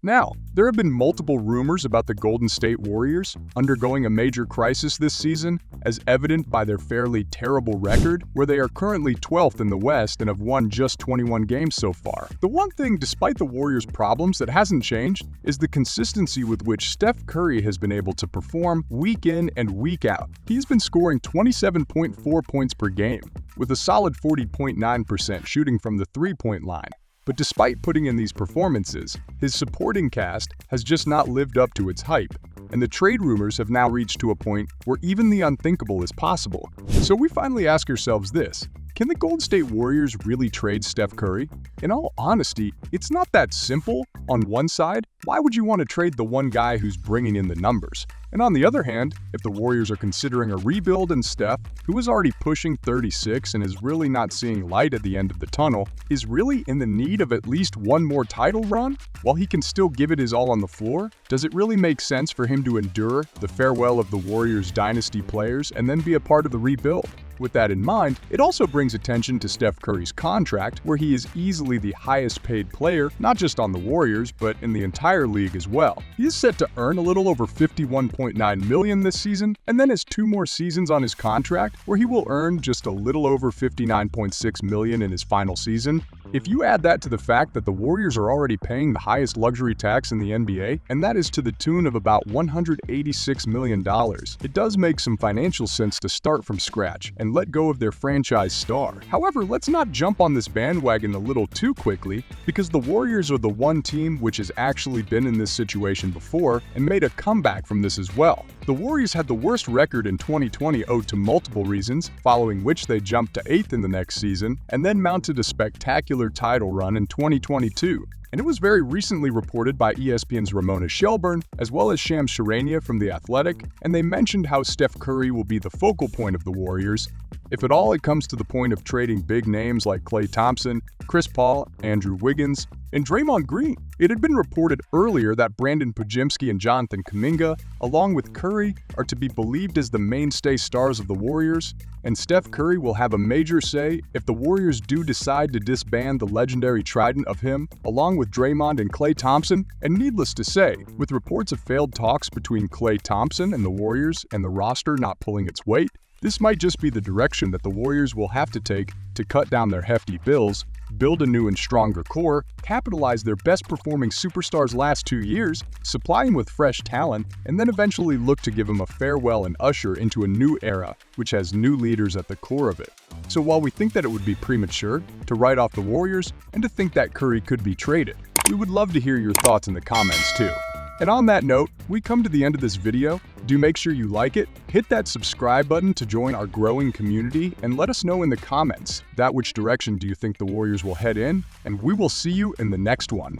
Now, there have been multiple rumors about the Golden State Warriors undergoing a major crisis this season, as evident by their fairly terrible record, where they are currently 12th in the West and have won just 21 games so far. The one thing, despite the Warriors' problems, that hasn't changed is the consistency with which Steph Curry has been able to perform week in and week out. He's been scoring 27.4 points per game, with a solid 40.9% shooting from the three-point line. But despite putting in these performances, his supporting cast has just not lived up to its hype, and the trade rumors have now reached to a point where even the unthinkable is possible. So we finally ask ourselves this: can the Golden State Warriors really trade Steph Curry? In all honesty, it's not that simple. On one side, why would you want to trade the one guy who's bringing in the numbers? And on the other hand, if the Warriors are considering a rebuild and Steph, who is already pushing 36 and is really not seeing light at the end of the tunnel, is really in the need of at least one more title run, while he can still give it his all on the floor, does it really make sense for him to endure the farewell of the Warriors' dynasty players and then be a part of the rebuild? With that in mind, it also brings attention to Steph Curry's contract, where he is easily the highest paid player, not just on the Warriors, but in the entire league as well. He is set to earn a little over $51.9 million this season, and then has 2 more seasons on his contract, where he will earn just a little over $59.6 million in his final season. If you add that to the fact that the Warriors are already paying the highest luxury tax in the NBA, and that is to the tune of about $186 million, it does make some financial sense to start from scratch and let go of their franchise star. However, let's not jump on this bandwagon a little too quickly, because the Warriors are the one team which has actually been in this situation before and made a comeback from this as well. The Warriors had the worst record in 2020 owed to multiple reasons, following which they jumped to 8th in the next season, and then mounted a spectacular title run in 2022. And it was very recently reported by ESPN's Ramona Shelburne, as well as Shams Charania from The Athletic, and they mentioned how Steph Curry will be the focal point of the Warriors. If at all it comes to the point of trading big names like Klay Thompson, Chris Paul, Andrew Wiggins, and Draymond Green. It had been reported earlier that Brandon Podziemski and Jonathan Kuminga, along with Curry, are to be believed as the mainstay stars of the Warriors, and Steph Curry will have a major say if the Warriors do decide to disband the legendary trident of him, along with Draymond and Klay Thompson. And needless to say, with reports of failed talks between Klay Thompson and the Warriors and the roster not pulling its weight, this might just be the direction that the Warriors will have to take to cut down their hefty bills, build a new and stronger core, capitalize their best-performing superstars' last 2 years, supply him with fresh talent, and then eventually look to give him a farewell and usher into a new era, which has new leaders at the core of it. So while we think that it would be premature to write off the Warriors and to think that Curry could be traded, we would love to hear your thoughts in the comments too. And on that note, we come to the end of this video. Do make sure you like it, hit that subscribe button to join our growing community, and let us know in the comments which direction do you think the Warriors will head in, and we will see you in the next one.